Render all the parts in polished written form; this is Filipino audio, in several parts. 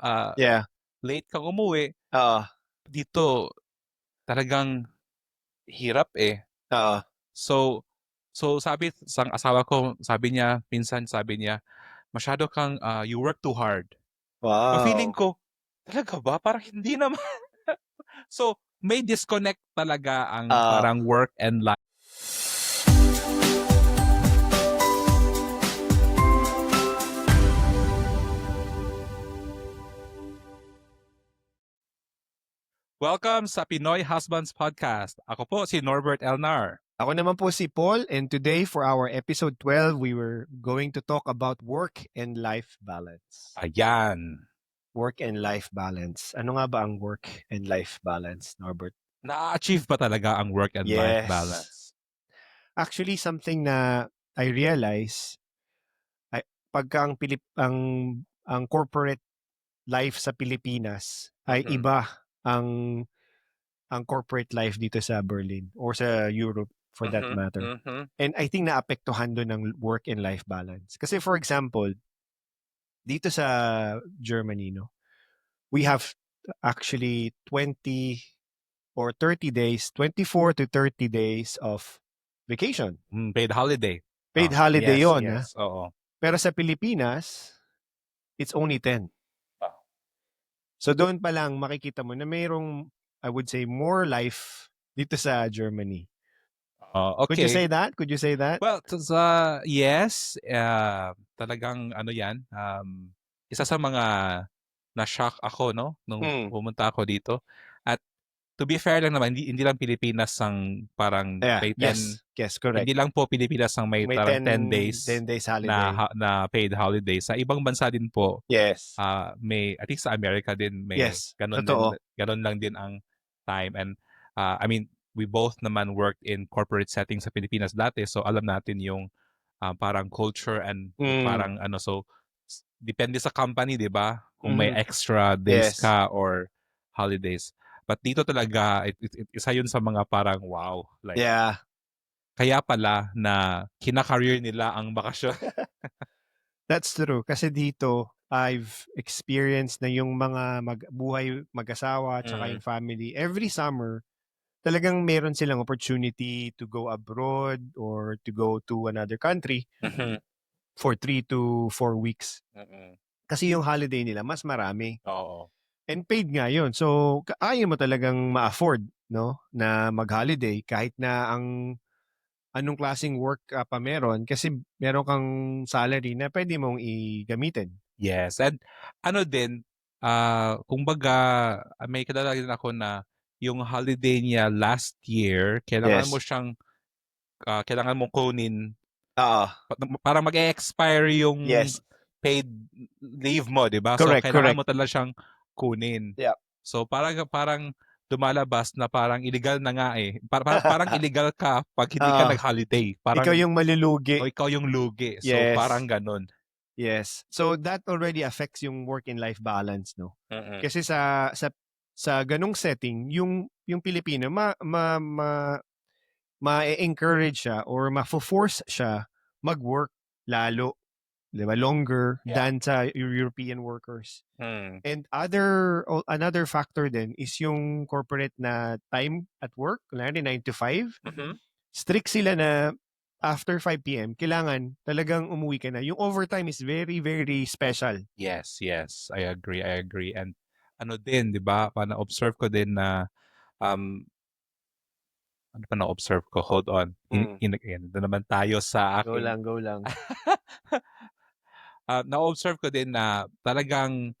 Yeah. late kang umuwi, Oo. dito talagang hirap eh. Oo. So sabi sa asawa ko, minsan sabi niya, masyado kang you work too hard. Feeling Wow. ko, talaga ba? Parang hindi naman. So may disconnect talaga ang Oo. parang work and life. Welcome sa Pinoy Husbands Podcast. Ako po si Norbert Elnar. Ako naman po si Paul, and today for our episode 12, we were going to talk about work and life balance. Ayan. Work and life balance. Ano nga ba ang work and life balance, Norbert? Na-achieve ba talaga ang work and life Yes. balance? Actually, something na I realize, pagka ang corporate life sa Pilipinas ay Mhm. iba ang corporate life dito sa Berlin or sa Europe for that matter. And I think naapektuhan doon ng work and life balance. Kasi for example, dito sa Germany, no, we have actually 20 or 30 days, 24 to 30 days of vacation. Paid holiday. Paid holiday Yes, yon, ha? yes. Oo. Pero sa Pilipinas, it's only 10. Ah. So doon pa lang makikita mo na mayroong, I would say, more life dito sa Germany. Could you Okay. say that? Could you say that? Well, yes, talagang ano 'yan, isa sa mga na-shock ako 'no, nung pumunta ako dito. At to be fair lang naman, hindi lang Pilipinas ang parang Yeah. may 10, Yes, correct. hindi lang po Pilipinas ang may May parang 10 10 days days na holiday. na paid holiday. Sa ibang bansa din po, Yes. may I think sa Amerika din may Yes. gano'n Totoo. lang din ang time. And I mean, we both naman worked in corporate settings sa Pilipinas dati, so alam natin yung parang culture and parang ano, so depende sa company, 'di ba? Kung may extra days Yes. ka or holidays. But dito talaga isa 'yun sa mga parang wow, like Yeah. kaya pala na kina-career nila ang bakasyon. That's true. Kasi dito, I've experienced na yung mga buhay mag-asawa at saka yung family. Every summer, talagang meron silang opportunity to go abroad or to go to another country for 3 to 4 weeks. Kasi yung holiday nila, mas marami. Oo. And paid nga yun. So, kaya mo talagang ma-afford, no, na mag-holiday kahit na anong klaseng work ka pa meron kasi meron kang salary na pwede mong gamitin. Yes. And ano din, kumbaga may kilala din ako na yung holiday niya last year, kailangan mo Yes. siyang, kailangan mong kunin, Oo. parang mag-e-expire yung Yes. paid leave mo, 'di ba? So Correct. kailangan mo talaga siyang kunin. Yeah. So parang lumalabas na parang illegal na nga eh. Parang illegal ka pag hindi ka nag-holiday. Ikaw Parang yung malulugi. ikaw yung lugi. So Yes. parang ganun. Yes. So that already affects yung work and life balance, no? Kasi sa ganung setting, yung Pilipino ma-encourage siya or ma-force siya mag-work lalo, 'di ba? Longer than sa European workers. And another factor din is yung corporate na time at work, kunwari 9 to 5. Strict sila na after 5 p.m., kailangan talagang umuwi ka na. Yung overtime is very, very special. Yes. I agree. And ano din, 'di ba? Na-observe ko din na ano pa na-observe ko? Hold on. Doon naman tayo sa Go aking lang. na-observe ko din na talagang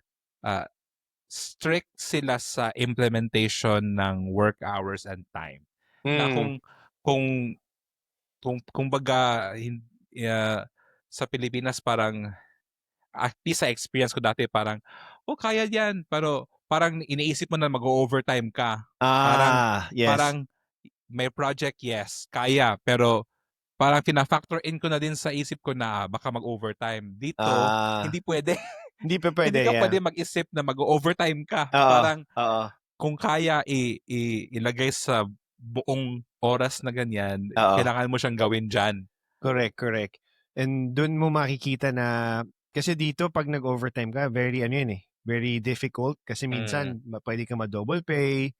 strict sila sa implementation ng work hours and time. Na kung baga sa Pilipinas parang at least sa experience ko dati parang kaya yan, pero parang iniisip mo na mag-overtime ka. Yes. Parang may project, yes, kaya, pero parang fina-factor in ko na din sa isip ko na baka mag-overtime. Dito, hindi pwede. Hindi pa pwede, Hindi ka yeah. pwede mag-isip na mag-overtime ka. Oo. Parang Oo. kung kaya ilagay sa buong oras na ganyan, Oo. kailangan mo siyang gawin dyan. Correct. And dun mo makikita na, kasi dito pag nag-overtime ka, very ano yun eh, very difficult kasi minsan pwede ka ma-double pay.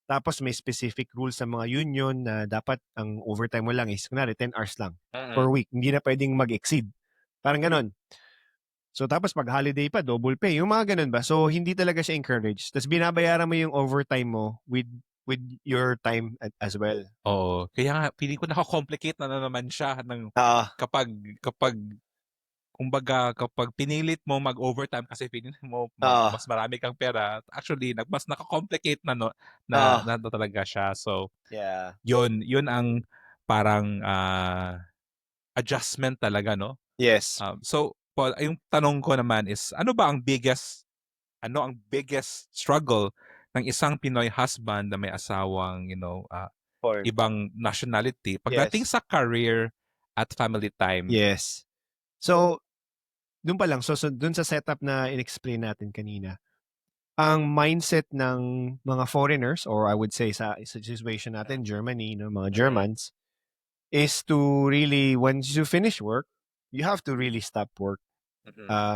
Tapos may specific rules sa mga union na dapat ang overtime mo lang is kunwari 10 hours lang per week. Hindi na pwedeng mag-exceed. Parang ganon. So tapos pag holiday pa, double pay. Yung mga ganun ba? So hindi talaga siya encouraged. Tapos binabayaran mo yung overtime mo with your time as well. Oo. Kaya nga, feeling ko nakakomplicate na naman siya ng kapag kumbaga, kapag pinilit mo mag-overtime kasi feeling mo mas marami kang pera, actually, mas nakakomplicate na talaga siya. So, yun ang parang adjustment talaga, no? Yes. So, Paul, yung tanong ko naman is, ano ang biggest struggle ng isang Pinoy husband na may asawang, ibang nationality pagdating sa career at family time? Yes. So, doon pa lang, so doon sa setup na in-explain natin kanina, ang mindset ng mga foreigners, or I would say sa situation natin, Germany, mga Germans, is to really, once you finish work, you have to really stop work.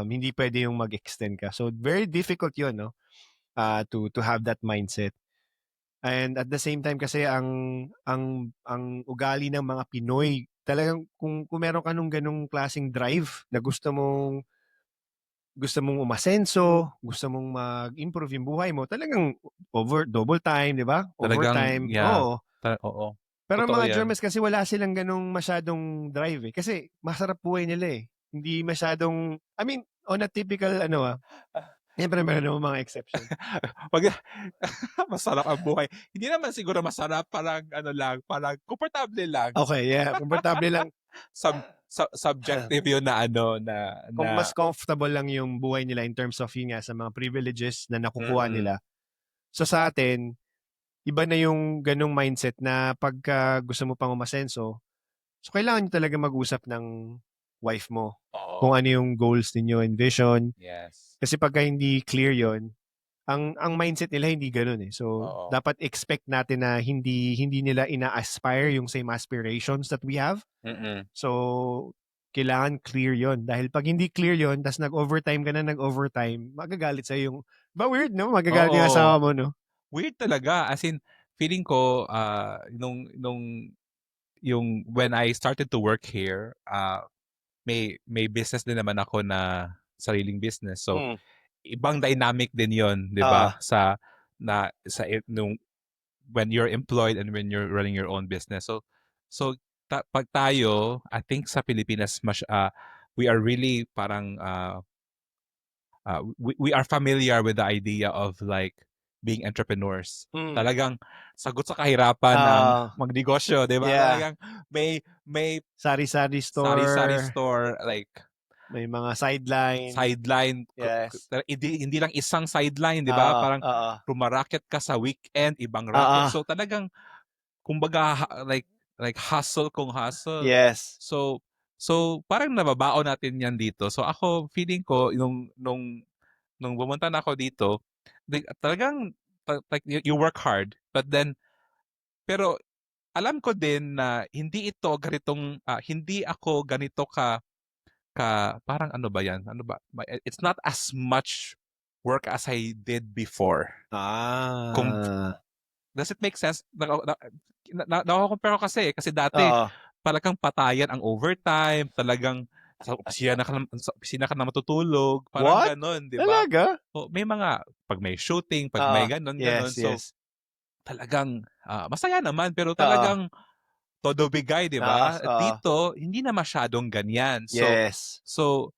Hindi pwede yung mag-extend ka. So, very difficult yun, no? To have that mindset. And at the same time kasi ang ugali ng mga Pinoy, talagang kung meron ka nung ganung klaseng drive na gusto mong umasenso, gusto mong mag-improve yung buhay mo, talagang double time, di ba? Overtime. Oo. Pero totoo mga yan. Germans kasi wala silang ganung masyadong drive eh. Kasi masarap buhay nila eh. Hindi masyadong, I mean, on a typical siyempre meron mga exception. Masarap ang buhay. Hindi naman siguro masarap, parang parang komportable lang. Okay, yeah. Komportable lang. Subjective yun na Kung mas comfortable lang yung buhay nila in terms of yun nga, sa mga privileges na nakukuha nila. So sa atin, iba na yung ganung mindset na pagka gusto mo pang umasenso, so kailangan nyo talaga mag-usap ng wife mo. Kung ano yung goals ninyo and vision. Yes. Kasi pagka hindi clear yon, ang mindset nila hindi ganun eh. So dapat expect natin na hindi nila ina-aspire yung same aspirations that we have. So kailangan clear yon. Dahil pag hindi clear yon, tas nag-overtime ka na magagalit sa'yo yung, ba weird no? Magagalit yung asawa mo, no? Weird talaga. As in, feeling ko, when I started to work here, may business din naman ako na sariling business. So, ibang dynamic din yon, di ba? When you're employed and when you're running your own business. So pag tayo, I think sa Pilipinas, we are really parang, we are familiar with the idea of like being entrepreneurs. Talagang sagot sa kahirapan ng magnegosyo, di ba? Yeah. Talagang may sari-sari store, like may mga sideline. Yes. Hindi lang isang sideline, di ba? Parang rumaraket ka sa weekend, ibang racket. So talagang, kumbaga, like hustle kung hustle. Yes. So parang nababaon natin yan dito. So ako, feeling ko, nung bumunta na ako dito, talagang, like, you work hard, pero alam ko din na hindi ako ganito ka parang ano ba yan? It's not as much work as I did before. Does it make sense? Nako-compare ko kasi dati, talagang patayan ang overtime, talagang sa opisina ka na matutulog, parang ganon, di ba? Talaga? May mga, pag may shooting, pag may ganon. So, talagang, masaya naman, pero talagang, todo bigay, di ba? Dito, hindi na masyadong ganyan. So,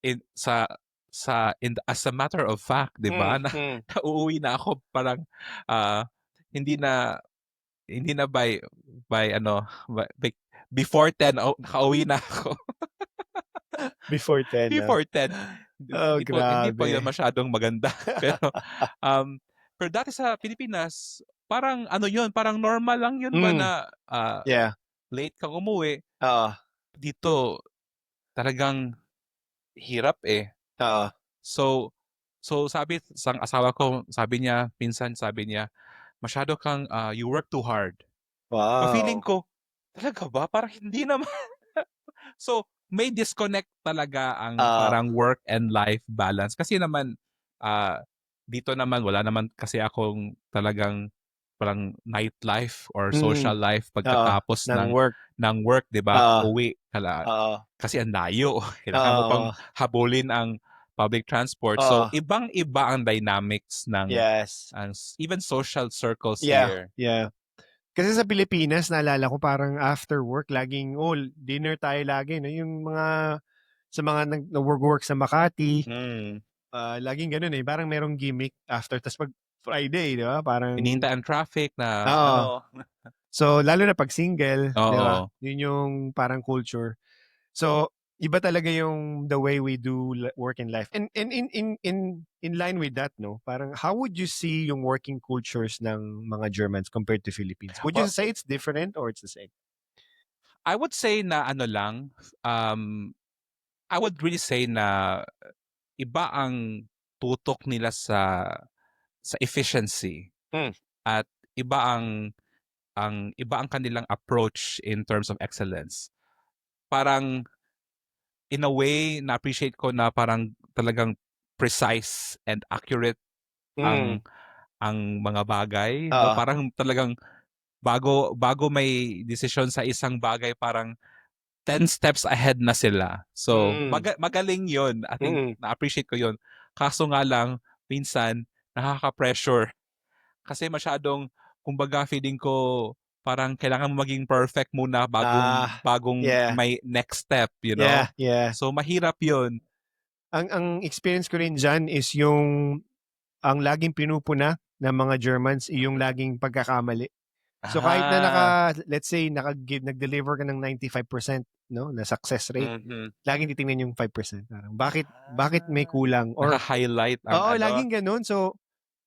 as a matter of fact, di ba? Uuwi na ako, parang, hindi na before 10, nakauwi na ako. Before 10. Before 10. Grabe. Hindi pa yun masyadong maganda. Pero dati sa Pilipinas, parang parang normal lang yun ba na late kang umuwi. Dito, talagang hirap eh. So sabi sang asawa ko, minsan sabi niya, masyado kang, you work too hard. Wow. Feeling ko, talaga ba? Parang hindi naman. So, may disconnect talaga ang parang work and life balance. Kasi naman, dito naman wala naman kasi akong talagang parang nightlife or Mm. social life Oo, pagkatapos ng ng work. work, 'di ba? Oo. Uwi Oo. kasi ang layo. Kailangan Oo, mo pang oo. habulin ang public transport. So Oo. ibang-iba ang dynamics ng Yes. even social circles Yeah, here. yeah. Kasi sa Pilipinas, naalala ko parang after work, laging, dinner tayo lagi. No? Yung sa mga nag-work sa Makati, laging ganun eh. Parang merong gimmick after. Tas pag Friday, di ba? Parang, Hinihintay ang traffic na oo. So, lalo na pag single, di ba? Oo. Yun yung parang culture. So, iba talaga yung the way we do work and life. And in line with that, no, parang how would you see yung working cultures ng mga Germans compared to Philippines? Would you Well, say it's different or it's the same? I would say na ano lang, I would really say na iba ang tutok nila sa efficiency Hmm. at iba ang kanilang approach in terms of excellence. Parang in a way na appreciate ko na parang talagang precise and accurate Mm. ang mga bagay, no? Oo. Parang talagang bago may desisyon sa isang bagay, parang 10 steps ahead na sila. So, Mm. magaling 'yon. I think Mm. na-appreciate ko 'yon. Kaso nga lang minsan nakaka-pressure kasi masyadong, kumbaga feeling ko parang kailangan mo maging perfect muna bagong Yeah. may next step, you know? Yeah, yeah. So mahirap 'yon. Ang experience ko rin dyan is ang laging pinupuna ng mga Germans, yung laging pagkakamali. So kahit na let's say, nag-deliver ka ng 95%, no, na success rate, laging titingnan yung 5%. Parang, bakit may kulang? Or, Naka-highlight ang oo, ano. laging ganun. So,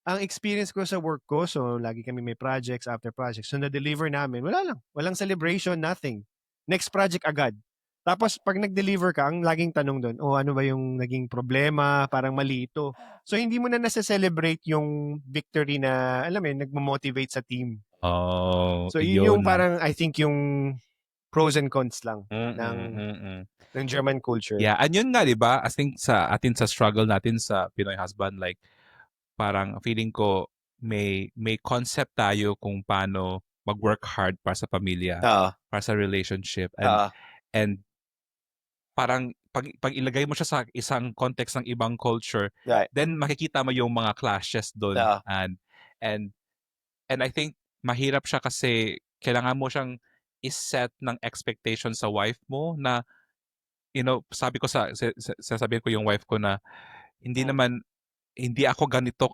ang experience ko sa work ko, so lagi kami may projects after projects. So na-deliver namin, wala lang. Walang celebration, nothing. Next project agad. Tapos pag nag-deliver ka, ang laging tanong doon, ano ba yung naging problema? Parang mali ito. So hindi mo na nasa-celebrate yung victory na, alam mo yun, nagmo-motivate sa team. Oh, So yun yung parang, I think, yung pros and cons lang ng German culture. Yeah, and yun nga, 'di ba? I think sa struggle natin sa Pinoy husband, like parang feeling ko may concept tayo kung paano mag-work hard para sa pamilya, Oo. para sa relationship, Oo. and parang pag ilagay mo siya sa isang context ng ibang culture, Right. then makikita mo yung mga clashes doon. Oo. And I think mahirap siya kasi kailangan mo siyang is-set ng expectation sa wife mo na, sabi ko sasabihin ko yung wife ko na hindi ako ganito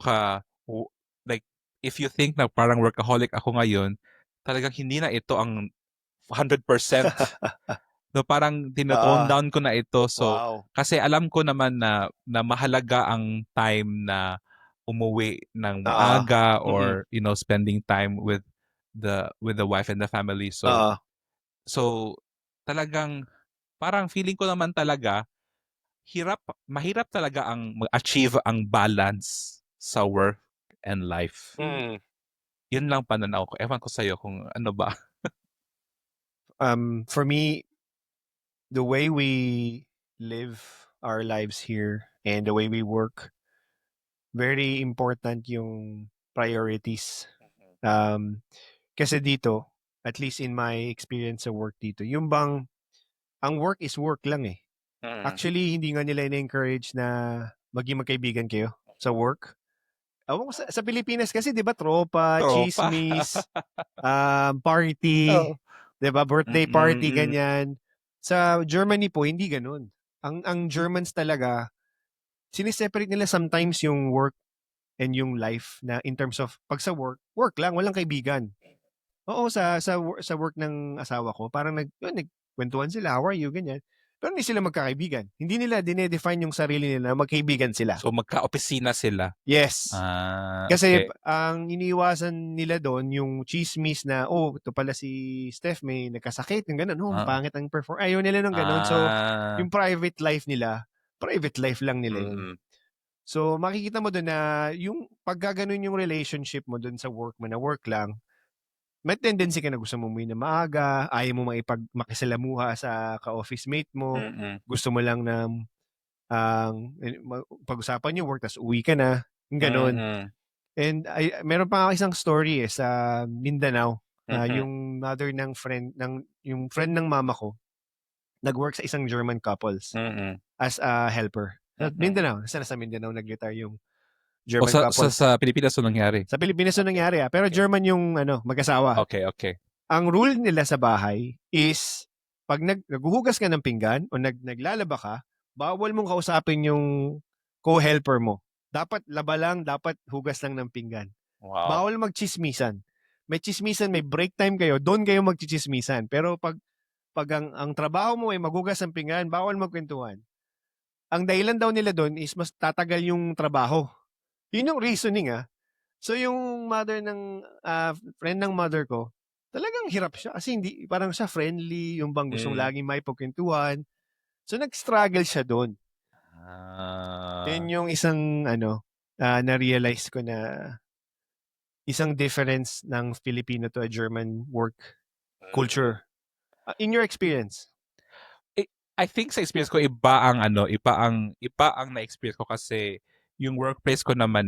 like, if you think na parang workaholic ako ngayon, talagang hindi na ito ang 100%. No, parang tinotone down ko na ito. So, Wow. kasi alam ko naman na mahalaga ang time na umuwi ng maaga or, spending time with the wife and the family. So, talagang parang feeling ko naman talaga mahirap talaga ang mag-achieve ang balance sa work and life. Yun lang pananaw ko. Ewan ko sa'yo kung ano ba. For me, the way we live our lives here and the way we work, very important yung priorities. Kasi dito, at least in my experience sa work dito, yung bang, ang work is work lang eh. Actually, hindi nga nila in-encourage na maging magkaibigan kayo sa work. Ewan ko sa Pilipinas kasi, di ba, tropa, chismis, party, di ba, birthday party, ganyan. Sa Germany po, hindi ganun. Ang Germans talaga, siniseparate nila sometimes yung work and yung life na in terms of, pag sa work lang, walang kaibigan. Oo, sa work ng asawa ko, parang nagkwentuhan sila, how are you, ganyan. Pero hindi sila magkakaibigan. Hindi nila dinedefine yung sarili nila na magkaibigan sila. So, magka-opisina sila? Yes. Kasi Okay. ang iniiwasan nila doon, yung chismis na, ito pala si Steph, may nagkasakit, yung ganun, pangit ang perform. Ayaw nila ng ganun. So, yung private life lang nila yun. So, makikita mo doon na yung pagkaganon yung relationship mo doon sa work mo, na work lang, may tendency ka na gusto mo umuwi na maaga, ayaw mo makisalamuha sa ka-office mate mo, gusto mo lang na pag-usapan yung work, tas uwi ka na, yung ganun. And meron pa nga isang story sa Mindanao. Yung mother ng yung friend ng mama ko, nag-work sa isang German couples as a helper. Sa Mindanao, nasa Mindanao nag-retire yung German couples. Sa Pilipinas nangyari? Sa Pilipinas nangyari, pero okay. German yung mag-asawa. Okay. Ang rule nila sa bahay is, pag naghuhugas ka ng pinggan o naglalaba ka, bawal mong kausapin yung co-helper mo. Dapat laba lang, dapat hugas lang ng pinggan. Wow. Bawal magchismisan. May chismisan, may break time kayo, doon kayo magchichismisan. Pero pag ang trabaho mo ay maghugas ng pinggan, bawal magkwentuhan. Ang dahilan daw nila doon is mas tatagal yung trabaho. Yun yung reasoning So yung mother ng friend ng mother ko, talagang hirap siya kasi hindi parang siya friendly, yung bang gustong laging may pagkwentuhan. So nag-struggle siya doon. Yun yung isang na-realize ko na isang difference ng Filipino to a German work culture. In your experience? I think sa experience ko iba ang na-experience ko kasi yung workplace ko naman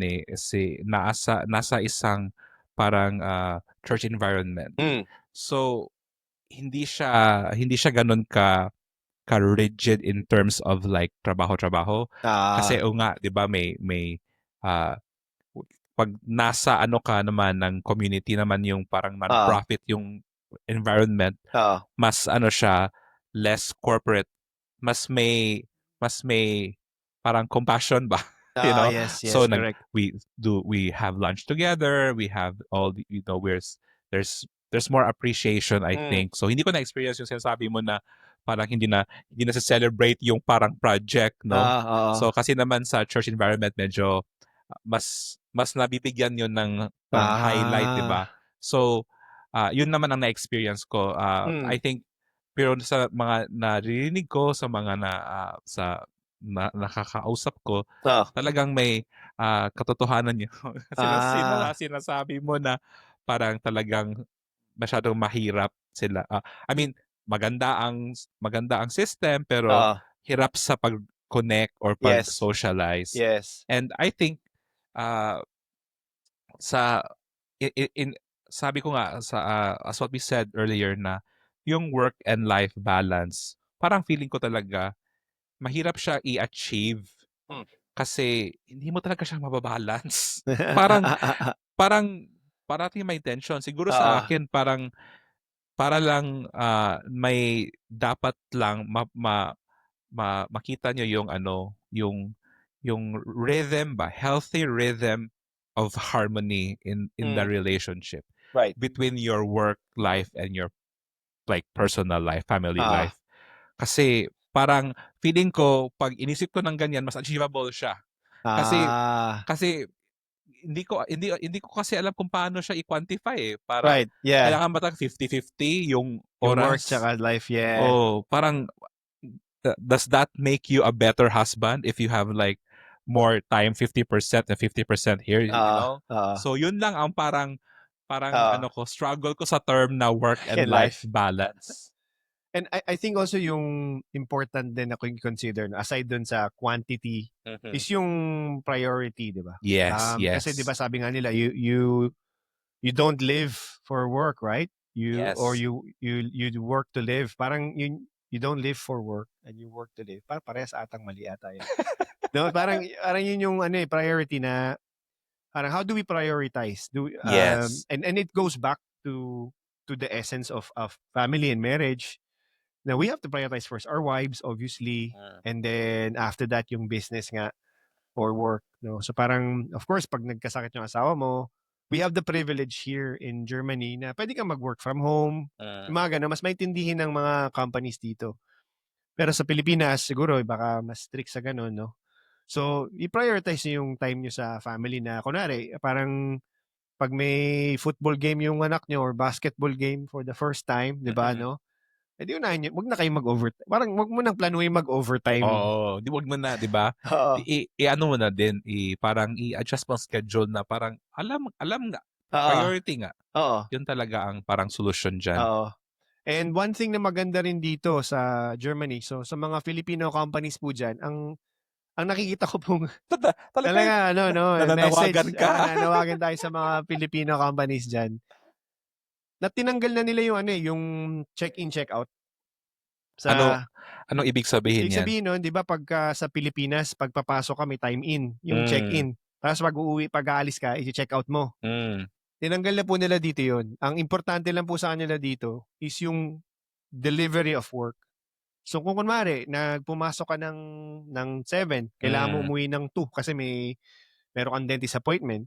nasa isang parang church environment. So hindi siya ganun ka rigid in terms of like trabaho. Kasi nga 'di ba may pag nasa ka naman ng community naman yung parang non-profit yung environment, mas siya less corporate, mas may parang compassion ba, you know? Yes, So correct. we have lunch together, we have all the, there's more appreciation, I think. So hindi ko na experience yung sinasabi mo na parang hindi na sa-celebrate yung parang project, no? So kasi naman sa church environment medyo mas nabibigyan yun ng highlight, 'di ba? So yun naman ang na-experience ko. I think pero sa mga naririnig ko, sa mga nakakausap ko, talagang may katotohanan yun. Sinasabi mo na parang talagang masyadong mahirap sila. I mean, maganda ang system pero hirap sa pag-connect or pag-socialize. Yes. And I think sabi ko nga as what we said earlier na yung work and life balance, parang feeling ko talaga mahirap siya i-achieve kasi hindi mo talaga siya mababalance. parang parating may tension. Siguro sa akin parang para lang may dapat lang makita nyo yung rhythm ba, healthy rhythm of harmony in the relationship between your work life and your like personal life, family life. Kasi parang feeling ko pag inisip ko ng ganyan mas achievable siya. Kasi hindi ko kasi alam kung paano siya i-quantify para kailangan ba 50-50 yung oras? Yung work tsaka life, parang does that make you a better husband if you have like more time 50% and 50% here, you know? So yun lang ang parang struggle ko sa term na work and life balance. And I think also yung important din na kung consider aside dun sa quantity is yung priority, 'di ba? Yes. Kasi 'di ba sabi nga nila you don't live for work, right? You work to live. Parang you don't live for work and you work to live. Parehas atang mali ata yun. No, parang yun yung priority na parang how do we prioritize? And it goes back to the essence of family and marriage. Now we have to prioritize first our wives, obviously, and then after that yung business nga or work. No, so parang of course pag nagkasakit yung asawa mo, we have the privilege here in Germany na pwede kang mag-work from home. Yung mga ganun, mas maintindihin ng mga companies dito. Pero sa Pilipinas siguro baka mas strict sa ganun, no? So, i-prioritize nyo yung time nyo sa family na, kunwari, parang pag may football game yung anak nyo or basketball game for the first time, di ba, no? Eh di unahin nyo, wag na kayo mag-overtime. Parang wag mo nang planuhin mag-overtime. Oo, wag mo na, di ba? Ano mo na din, parang i-adjust mo ang schedule na parang alam nga, priority nga. Yun talaga ang parang solution dyan. And one thing na maganda rin dito sa Germany, so sa mga Filipino companies po dyan, ang ang nakikita ko pong Talaga talaga nananawagan message, ka. nanawagan tayo sa mga Filipino companies dyan na tinanggal na nila yung yung check-in, check-out. Anong ibig sabihin Ibig yan? sabihin nun, di ba pagka sa Pilipinas, pagpapasok ka may time in, yung check-in. Tapos pag aalis ka, i-check out mo. Tinanggal na po nila dito yun. Ang importante lang po sa kanila dito is yung delivery of work. So kung kunwari, pumasok ka ng 7, kailangan mo umuwi ng 2 kasi meron kang dentist appointment,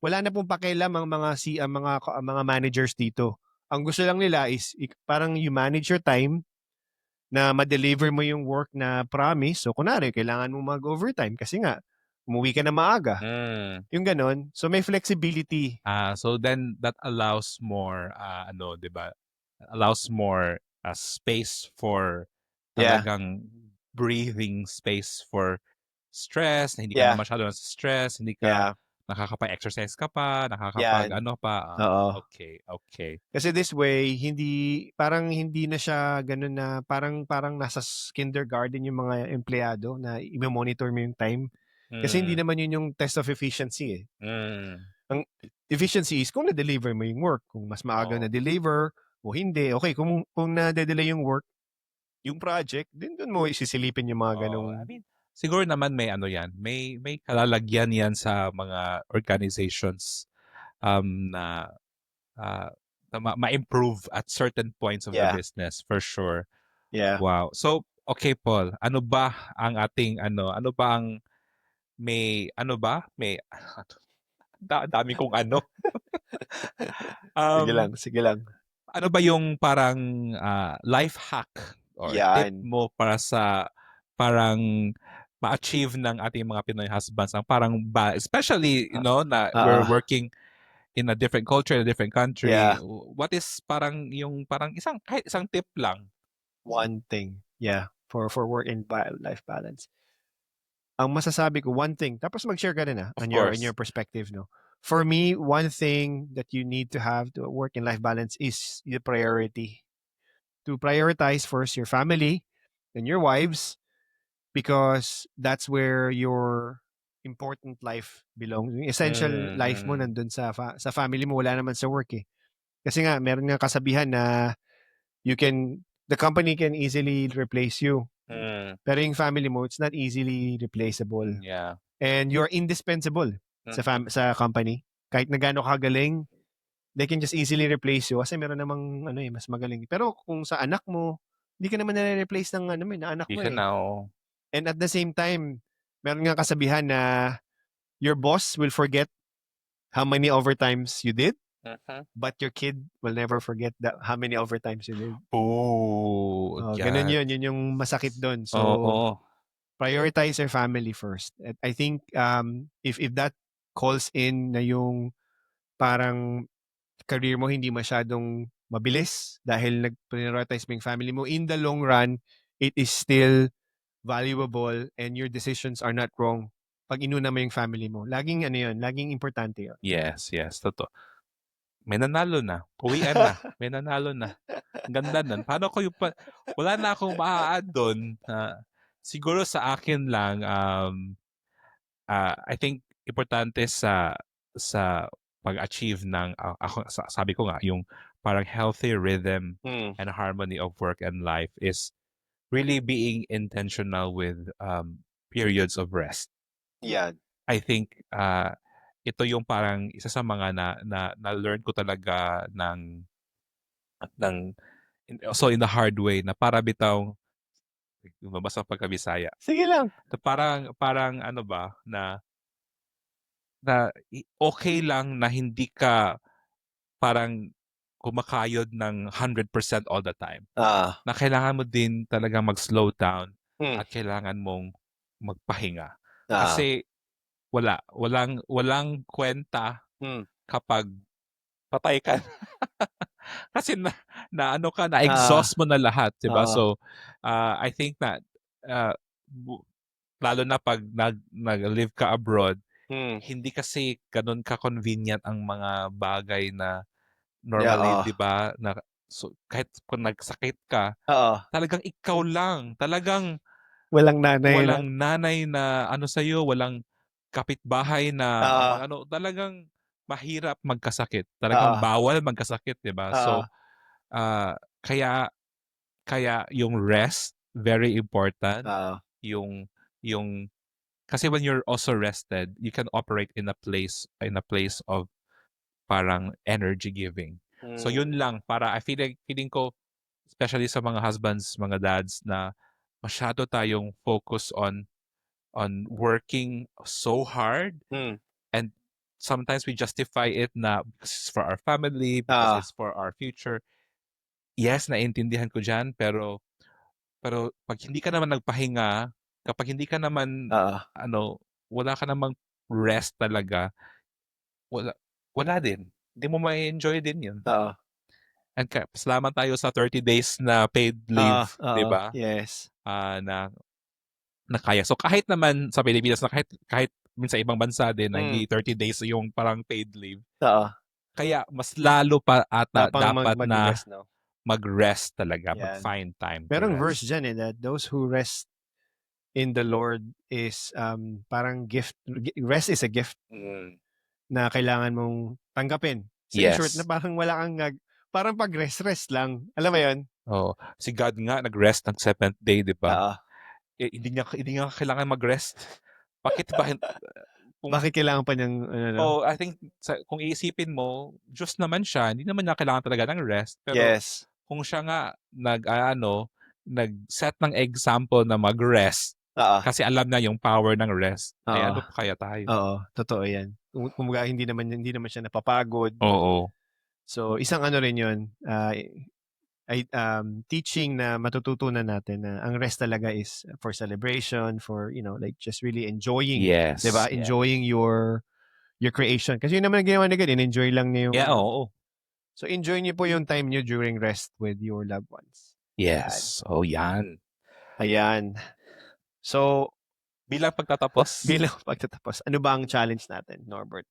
wala na pong pakialam ang mga managers dito. Ang gusto lang nila is parang you manage your time na ma-deliver mo yung work na promise. So kunwari, kailangan mo mag-overtime kasi nga umuwi ka na maaga. Yung ganon. So may flexibility. So then that allows more 'di ba? Allows more space for talagang breathing space for stress, na hindi ka na masyado na stress, hindi ka nakakapag-exercise ka pa, nakakapag-ano pa. Oo. Okay. Kasi this way, parang hindi na siya ganun na parang nasa kindergarten yung mga empleyado na i-monitor mo yung time. Kasi hindi naman yun yung test of efficiency Ang efficiency is kung na-deliver mo yung work. Kung mas maaga na-deliver o hindi. Okay, kung na-delay yung work, yung project, din doon mo isisilipin yung mga ganung... I mean, siguro naman may may kalalagyan yan sa mga organizations na ma-improve at certain points of the business for sure. Yeah. Wow. So, okay, Paul, ano ba ang ating ano ba ang may dami kong ano. Sige lang. Ano ba yung parang life hack or tip mo para sa parang ma-achieve ng ating mga Pinoy husbands ang parang especially na we're working in a different culture, in a different country. What is parang yung parang kahit isang tip lang? One thing, for work and life balance. Ang masasabi ko, one thing, tapos mag-share ka rin in your perspective, no? For me, one thing that you need to have to work and life balance is the priority. To prioritize first your family and your wives because that's where your important life belongs. Yung essential life mo nandun sa family mo, wala naman sa work eh. Kasi nga, meron nga kasabihan na the company can easily replace you. Pero yung family mo, it's not easily replaceable. And you're indispensable sa company. Kahit na gaano kagaling, they can just easily replace you kasi meron namang mas magaling. Pero kung sa anak mo, hindi ka naman nare-replace ng anak mo eh. And at the same time, meron nga kasabihan na your boss will forget how many overtimes you did, but your kid will never forget how many overtimes you did. Ganun yun. Yun yung masakit doon. So, prioritize your family first. And I think if that calls in na yung parang career mo hindi masyadong mabilis dahil nag-prioritize mo yung family mo, in the long run, it is still valuable and your decisions are not wrong pag inuna mo yung family mo. Laging laging importante yun. Yes, totoo. May nanalo na. Uwian na. May nanalo na. Ganda nun. Paano ko wala na akong maa-add doon. Siguro sa akin lang, I think importante sa pag-achieve ng, sabi ko nga, yung parang healthy rhythm and harmony of work and life is really being intentional with periods of rest. I think ito yung parang isa sa mga na-learn ko talaga so in the hard way na para bitaw mabasa pagka-Bisaya. Sige lang. Parang ano ba na okay lang na hindi ka parang kumakayod ng 100% all the time. Na kailangan mo din talaga mag-slow down at kailangan mong magpahinga. Kasi walang kwenta kapag patay ka. Kasi na-exhaust mo na lahat, 'di ba? So I think that lalo na pag nag-live ka abroad, hindi kasi ganun ka-convenient ang mga bagay na normally, 'di ba? So kahit kung nagsakit ka, talagang ikaw lang, talagang Walang nanay walang nanay na ano sa'yo, walang kapitbahay na ano, talagang mahirap magkasakit. Talagang bawal magkasakit, 'di ba? So, kaya yung rest very important. Yung kasi when you're also rested, you can operate in a place of parang energy giving. So yun lang, para feeling ko, especially sa mga husbands, mga dads, na masyado tayong focus on working so hard, and sometimes we justify it na because it's for our family, because it's for our future. Yes, naiintindihan ko dyan, pero pag hindi ka naman nagpahinga, kapag hindi ka naman wala ka namang rest talaga, wala din. Hindi mo ma-enjoy din 'yun. And salamat tayo sa 30 days na paid leave, 'di ba? Yes. Na kaya. So kahit naman sa Pilipinas, na kahit sa ibang bansa din na hindi 30 days yung parang paid leave. Kaya mas lalo pa ata dapat na mag-rest talaga, mag-find time. Merong verse dyan that those who rest in the Lord is parang gift. Rest is a gift na kailangan mong tanggapin. So in short, na parang wala kang parang pag rest lang. Alam mo yun? Si God nga nag-rest ng 7th day, di ba? Hindi niya kailangan mag-rest. Bakit ba? Bakit kailangan pa niyang I think kung iisipin mo, Diyos naman siya, hindi naman niya kailangan talaga ng rest. Pero kung siya nga nag-set ng example na mag-rest, kasi alam na yung power ng rest, ay ano pa kaya tayo? Totoo yan. Kumbaga hindi naman siya napapagod. So isang rin yun, teaching na matututunan natin na ang rest talaga is for celebration, for like just really enjoying, diba? Enjoying your creation. Kasi yun naman ang ginawa niya, enjoy lang niya yung So enjoy niyo po yung time niyo during rest with your loved ones. Yes. Yan. Ayan. So bilang pagtatapos, ano ba ang challenge natin, Norbert?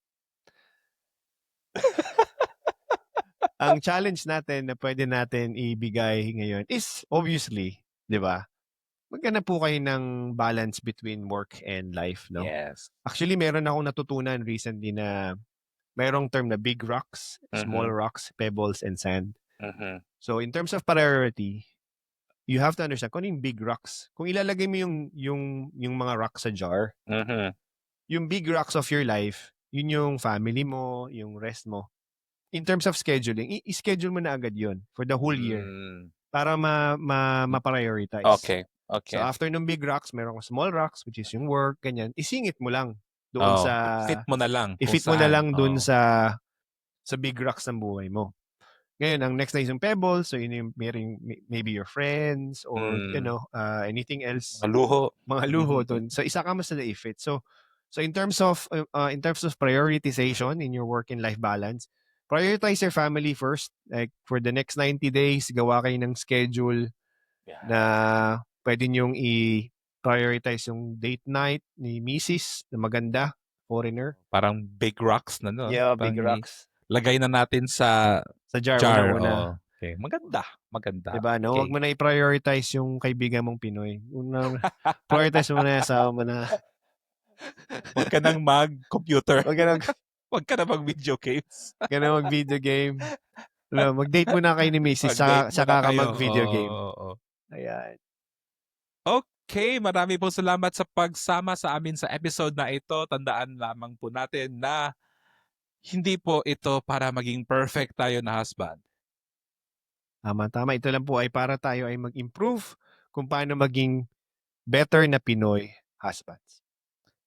Ang challenge natin na pwede natin ibigay ngayon is obviously, 'di ba? Maghanap po kayo ng balance between work and life, no? Yes. Actually, meron akong natutunan recently na mayroong term na big rocks, small rocks, pebbles, and sand. So in terms of priority, you have to understand kung yung big rocks. Kung ilalagay mo yung mga rocks sa jar, yung big rocks of your life, yun yung family mo, yung rest mo. In terms of scheduling, i-schedule mo na agad yun for the whole year para ma-prioritize. Okay. So after ng big rocks, meron small rocks, which is yung work, ganyan. Isingit mo lang doon sa... Fit mo na lang. I-fit mo na lang doon sa big rocks ng buhay mo. Ngayon, ang next na is yung pebbles. So yun yung maybe your friends or anything else. Mga luho doon. So isa ka mas na i-fit. So in terms of prioritization in your work and life balance, prioritize your family first. Like for the next 90 days, gawa kayo ng schedule na pwede nyong i-prioritize yung date night ni Mrs. na maganda, foreigner. Parang big rocks na, no? Yeah, big rocks. Lagay na natin sa jar. Una. Okay. Maganda. Diba, no? Huwag mo na i-prioritize yung kaibigan mong Pinoy. Prioritize mo na, asawa mo na. Huwag ka nang mag-computer. Huwag ka na mag-video games. Huwag ka na mag-video game. Mag-date muna kayo ni Mrs. Saka ka mag-video game. Ayan. Okay, marami pong salamat sa pagsama sa amin sa episode na ito. Tandaan lamang po natin na hindi po ito para maging perfect tayo na husband. Tama. Ito lang po ay para tayo ay mag-improve kung paano maging better na Pinoy husbands.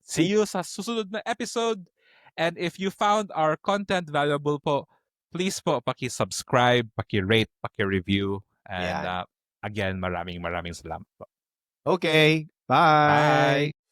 See you sa susunod na episode. And if you found our content valuable po, please po paki-subscribe, paki-rate, paki-review. And again, maraming salamat po. Okay. Bye.